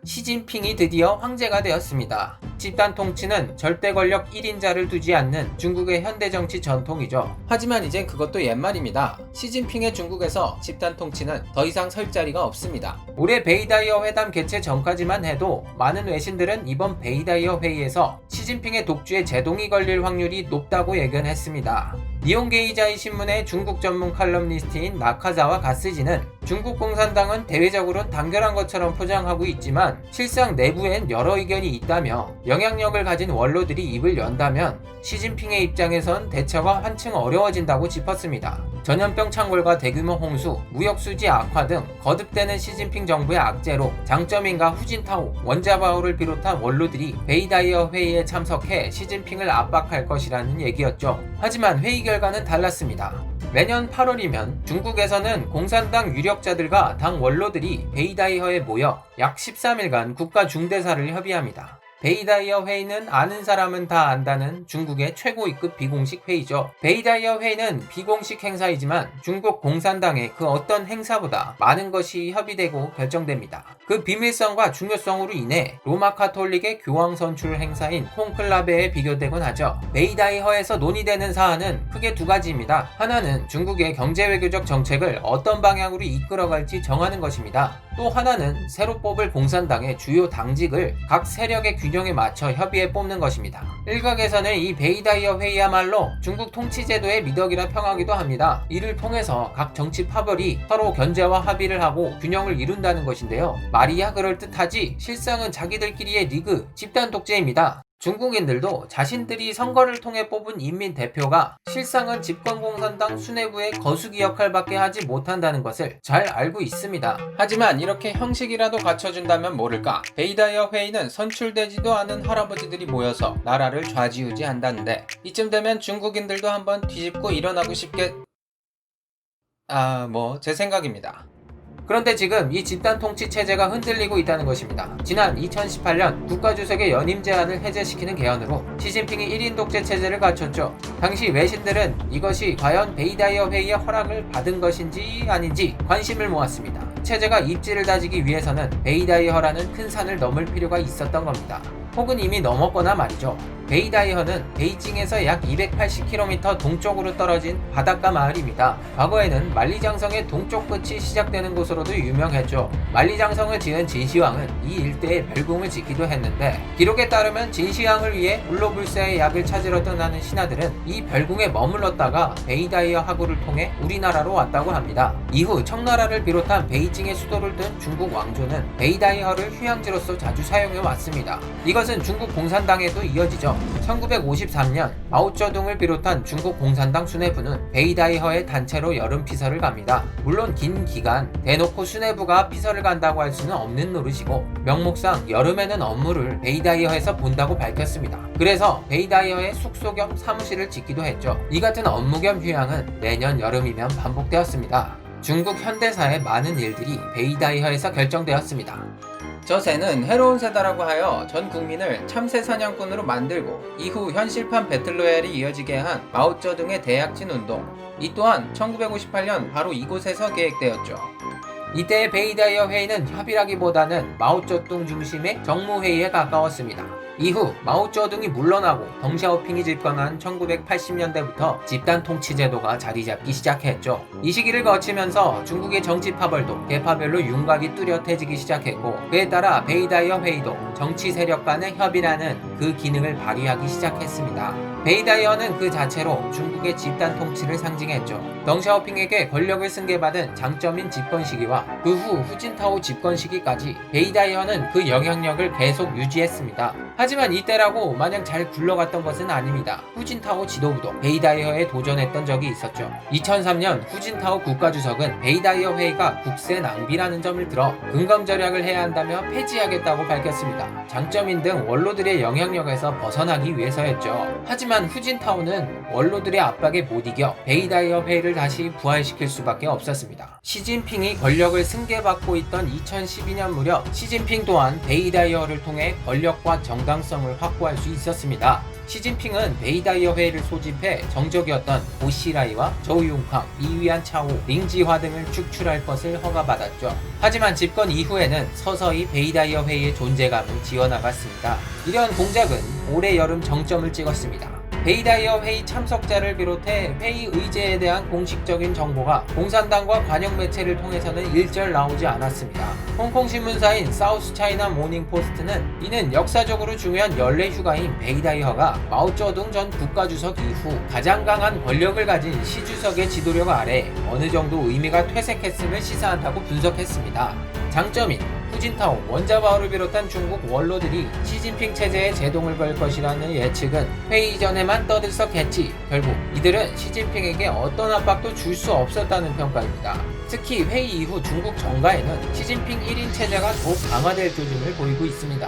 시진핑이 드디어 황제가 되었습니다. 집단 통치는 절대 권력 1인자를 두지 않는 중국의 현대 정치 전통이죠. 하지만 이젠 그것도 옛말입니다. 시진핑의 중국에서 집단 통치는 더 이상 설 자리가 없습니다. 올해 베이다이어 회담 개최 전까지만 해도 많은 외신들은 이번 베이다이어 회의에서 시진핑의 독주에 제동이 걸릴 확률이 높다고 예견했습니다. 니혼게이자이 신문의 중국 전문 칼럼니스트인 나카자와 가스지는 중국 공산당은 대외적으로 단결한 것처럼 포장하고 있지만 실상 내부엔 여러 의견이 있다며 영향력을 가진 원로들이 입을 연다면 시진핑의 입장에선 대처가 한층 어려워진다고 짚었습니다. 전염병 창궐과 대규모 홍수, 무역수지 악화 등 거듭되는 시진핑 정부의 악재로 장쩌민과 후진타오, 원자바오를 비롯한 원로들이 베이다이어 회의에 참석해 시진핑을 압박할 것이라는 얘기였죠. 하지만 회의 결과는 달랐습니다. 매년 8월이면 중국에서는 공산당 유력자들과 당 원로들이 베이다이어에 모여 약 13일간 국가 중대사를 협의합니다. 베이다이어 회의는 아는 사람은 다 안다는 중국의 최고위급 비공식 회의죠. 베이다이어 회의는 비공식 행사이지만 중국 공산당의 그 어떤 행사보다 많은 것이 협의되고 결정됩니다. 그 비밀성과 중요성으로 인해 로마 카톨릭의 교황 선출 행사인 콘클라베에 비교되곤 하죠. 베이다이어에서 논의되는 사안은 크게 두 가지입니다. 하나는 중국의 경제외교적 정책을 어떤 방향으로 이끌어갈지 정하는 것입니다. 또 하나는 새로 뽑을 공산당의 주요 당직을 각 세력의 균형에 맞춰 협의해 뽑는 것입니다. 일각에서는 이 베이다이어 회의야말로 중국 통치제도의 미덕이라 평하기도 합니다. 이를 통해서 각 정치 파벌이 서로 견제와 합의를 하고 균형을 이룬다는 것인데요. 말이야 그럴듯하지 실상은 자기들끼리의 리그, 집단 독재입니다. 중국인들도 자신들이 선거를 통해 뽑은 인민대표가 실상은 집권공산당 수뇌부의 거수기 역할밖에 하지 못한다는 것을 잘 알고 있습니다. 하지만 이렇게 형식이라도 갖춰준다면 모를까 베이다이어 회의는 선출되지도 않은 할아버지들이 모여서 나라를 좌지우지한다는데 이쯤 되면 중국인들도 한번 뒤집고 일어나고 싶게... 제 생각입니다. 그런데 지금 이 집단 통치 체제가 흔들리고 있다는 것입니다. 지난 2018년 국가주석의 연임 제한을 해제시키는 개헌으로 시진핑이 1인 독재 체제를 갖췄죠. 당시 외신들은 이것이 과연 베이다이어 회의의 허락을 받은 것인지 아닌지 관심을 모았습니다. 체제가 입지를 다지기 위해서는 베이다이어라는 큰 산을 넘을 필요가 있었던 겁니다. 혹은 이미 넘었거나 말이죠. 베이다이어는 베이징에서 약 280km 동쪽으로 떨어진 바닷가 마을입니다. 과거에는 만리장성의 동쪽 끝이 시작되는 곳으로도 유명했죠. 만리장성을 지은 진시황은 이 일대에 멸궁을 짓기도 했는데 기록에 따르면 진시황을 위해 울로불사의 약을 찾으러 떠나는 신하들은 이 별궁에 머물렀다가 베이다이어 하구를 통해 우리나라로 왔다고 합니다. 이후 청나라를 비롯한 베이징의 수도를 둔 중국 왕조는 베이다이어를 휴양지로서 자주 사용해 왔습니다. 이것은 중국 공산당에도 이어지죠. 1953년 마오쩌둥을 비롯한 중국 공산당 수뇌부는 베이다이어에 단체로 여름 피서를 갑니다. 물론 긴 기간 대놓고 수뇌부가 피서를 간다고 할 수는 없는 노릇이고 명목상 여름에는 업무를 베이다이어에서 본다고 밝혔습니다. 그래서 베이다이어에 숙소 겸 사무실을 짓기도 했죠. 이 같은 업무 겸 휴양은 내년 여름이면 반복되었습니다. 중국 현대사의 많은 일들이 베이다이어에서 결정되었습니다. 저 새는 해로운 새다라고 하여 전 국민을 참새 사냥꾼으로 만들고 이후 현실판 배틀로얄이 이어지게 한 마오쩌둥의 대약진 운동. 이 또한 1958년 바로 이곳에서 계획되었죠. 이때의 베이다이어 회의는 협의라기보다는 마오쩌둥 중심의 정무회의에 가까웠습니다. 이후 마오쩌둥이 물러나고 덩샤오핑이 집권한 1980년대부터 집단 통치 제도가 자리 잡기 시작했죠. 이 시기를 거치면서 중국의 정치 파벌도 계파별로 윤곽이 뚜렷해지기 시작했고 그에 따라 베이다이어 회의도 정치 세력 간의 협의라는 그 기능을 발휘하기 시작했습니다. 베이다이어는 그 자체로 중국의 집단 통치를 상징했죠. 덩샤오핑에게 권력을 승계받은 장쩌민 집권 시기와 그 후 후진타오 집권 시기까지 베이다이어는 그 영향력을 계속 유지했습니다. 하지만 이때라고 마냥 잘 굴러갔던 것은 아닙니다. 후진타오 지도부도 베이다이어에 도전했던 적이 있었죠. 2003년 후진타오 국가주석은 베이다이어 회의가 국세 낭비라는 점을 들어 근검절약을 해야 한다며 폐지하겠다고 밝혔습니다. 장쩌민 등 원로들의 영향력에서 벗어나기 위해서였죠. 하지만 후진타오는 원로들의 압박에 못 이겨 베이다이어 회의를 다시 부활시킬 수밖에 없었습니다. 시진핑이 권력을 승계받고 있던 2012년 무렵 시진핑 또한 베이다이어를 통해 권력과 정당성을 확보할 수 있었습니다. 시진핑은 베이다이어 회의를 소집해 정적이었던 보시라이와 저우융캉, 이위안 차오, 링지화 등을 축출할 것을 허가받았죠. 하지만 집권 이후에는 서서히 베이다이어 회의의 존재감을 지어나갔습니다. 이런 공작은 올해 여름 정점을 찍었습니다. 베이다이어 회의 참석자를 비롯해 회의 의제에 대한 공식적인 정보가 공산당과 관영 매체를 통해서는 일절 나오지 않았습니다. 홍콩 신문사인 사우스차이나 모닝포스트는 이는 역사적으로 중요한 연례 휴가인 베이다이어가 마오쩌둥 전 국가주석 이후 가장 강한 권력을 가진 시 주석의 지도력 아래 어느 정도 의미가 퇴색했음을 시사한다고 분석했습니다. 장점인 후진타오, 원자바오를 비롯한 중국 원로들이 시진핑 체제에 제동을 걸 것이라는 예측은 회의 이전에만 떠들썩했지 결국 이들은 시진핑에게 어떤 압박도 줄 수 없었다는 평가입니다. 특히 회의 이후 중국 정가에는 시진핑 1인 체제가 더욱 강화될 조짐을 보이고 있습니다.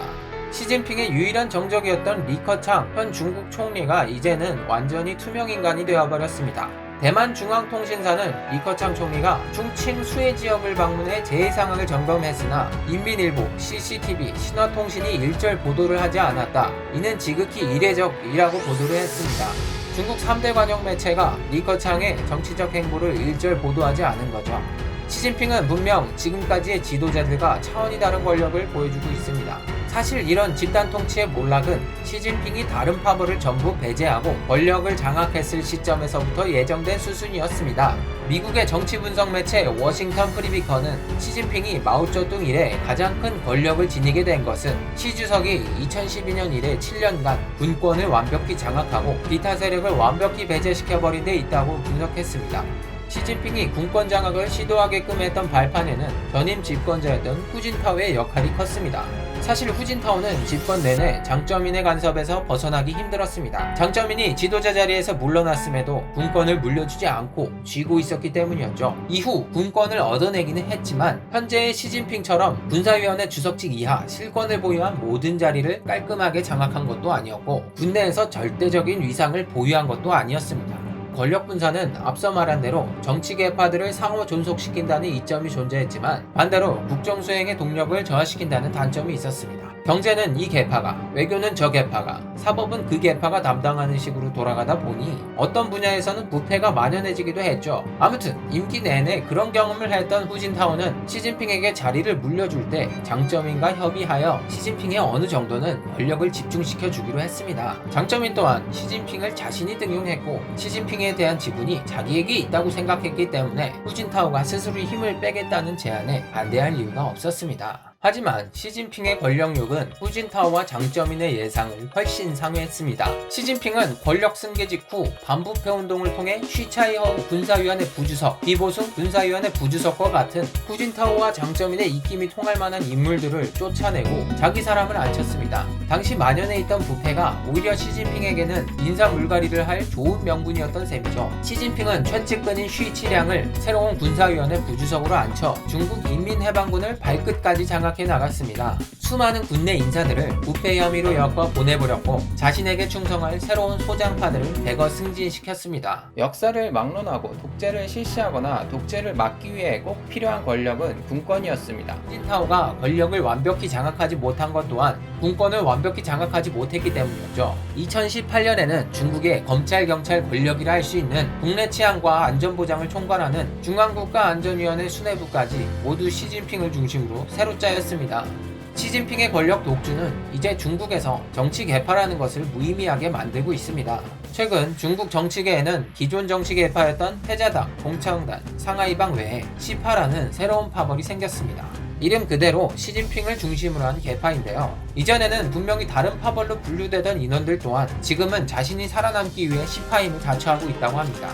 시진핑의 유일한 정적이었던 리커창 현 중국 총리가 이제는 완전히 투명인간이 되어버렸습니다. 대만 중앙통신사는 리커창 총리가 중칭 수해 지역을 방문해 재해 상황을 점검했으나 인민일보, CCTV, 신화통신이 일절 보도를 하지 않았다. 이는 지극히 이례적이라고 보도를 했습니다. 중국 3대 관영 매체가 리커창의 정치적 행보를 일절 보도하지 않은 거죠. 시진핑은 분명 지금까지의 지도자들과 차원이 다른 권력을 보여주고 있습니다. 사실 이런 집단 통치의 몰락은 시진핑이 다른 파벌을 전부 배제하고 권력을 장악했을 시점에서부터 예정된 수순이었습니다. 미국의 정치 분석 매체 워싱턴 프리비커는 시진핑이 마오쩌둥 이래 가장 큰 권력을 지니게 된 것은 시 주석이 2012년 이래 7년간 군권을 완벽히 장악하고 기타 세력을 완벽히 배제시켜버린 데 있다고 분석했습니다. 시진핑이 군권 장악을 시도하게끔 했던 발판에는 전임 집권자였던 후진타오의 역할이 컸습니다. 사실 후진타오는 집권 내내 장쩌민의 간섭에서 벗어나기 힘들었습니다. 장쩌민이 지도자 자리에서 물러났음에도 군권을 물려주지 않고 쥐고 있었기 때문이었죠. 이후 군권을 얻어내기는 했지만 현재의 시진핑처럼 군사위원회 주석직 이하 실권을 보유한 모든 자리를 깔끔하게 장악한 것도 아니었고 군내에서 절대적인 위상을 보유한 것도 아니었습니다. 권력 분산은 앞서 말한 대로 정치 계파들을 상호 존속시킨다는 이점이 존재했지만 반대로 국정 수행의 동력을 저하시킨다는 단점이 있었습니다. 경제는 이 계파가, 외교는 저 계파가, 사법은 그 계파가 담당하는 식으로 돌아가다 보니 어떤 분야에서는 부패가 만연해지기도 했죠. 아무튼 임기 내내 그런 경험을 했던 후진타오는 시진핑에게 자리를 물려줄 때 장쩌민과 협의하여 시진핑의 어느 정도는 권력을 집중시켜 주기로 했습니다. 장쩌민 또한 시진핑을 자신이 등용했고 시진핑에 대한 지분이 자기에게 있다고 생각했기 때문에 후진타오가 스스로 힘을 빼겠다는 제안에 반대할 이유가 없었습니다. 하지만 시진핑의 권력욕은 후진타오와 장쩌민의 예상을 훨씬 상회했습니다. 시진핑은 권력 승계 직후 반부패 운동을 통해 쉬차이허 군사위원회 부주석, 비보숭 군사위원회 부주석과 같은 후진타오와 장쩌민의 입김이 통할 만한 인물들을 쫓아내고 자기 사람을 앉혔습니다. 당시 만연해 있던 부패가 오히려 시진핑에게는 인사 물갈이를 할 좋은 명분이었던 셈이죠. 시진핑은 최측근인 쉬치량을 새로운 군사위원회 부주석으로 앉혀 중국 인민해방군을 발끝까지 장악해 나갔습니다. 수많은 군내 인사들을 부패 혐의로 엮어 보내버렸고 자신에게 충성할 새로운 소장파들을 대거 승진시켰습니다. 역사를 막론하고 독재를 실시하거나 독재를 막기 위해 꼭 필요한 권력은 군권이었습니다. 후진타오가 권력을 완벽히 장악하지 못한 것 또한 군권을 완벽히 장악하지 못했기 때문이었죠. 2018년에는 중국의 검찰, 경찰 권력이라 할 수 있는 국내 치안과 안전보장을 총괄하는 중앙국가안전위원회 수뇌부까지 모두 시진핑을 중심으로 새로 짜였습니다. 시진핑의 권력 독주는 이제 중국에서 정치 개파라는 것을 무의미하게 만들고 있습니다. 최근 중국 정치계에는 기존 정치 개파였던 태자당, 공차응단, 상하이방 외에 시파라는 새로운 파벌이 생겼습니다. 이름 그대로 시진핑을 중심으로 한 개파인데요. 이전에는 분명히 다른 파벌로 분류되던 인원들 또한 지금은 자신이 살아남기 위해 시파임을 자처하고 있다고 합니다.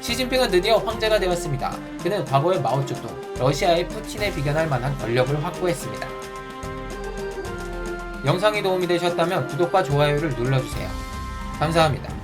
시진핑은 드디어 황제가 되었습니다. 그는 과거의 마오쩌둥, 러시아의 푸틴에 비견할 만한 권력을 확보했습니다. 영상이 도움이 되셨다면 구독과 좋아요를 눌러주세요. 감사합니다.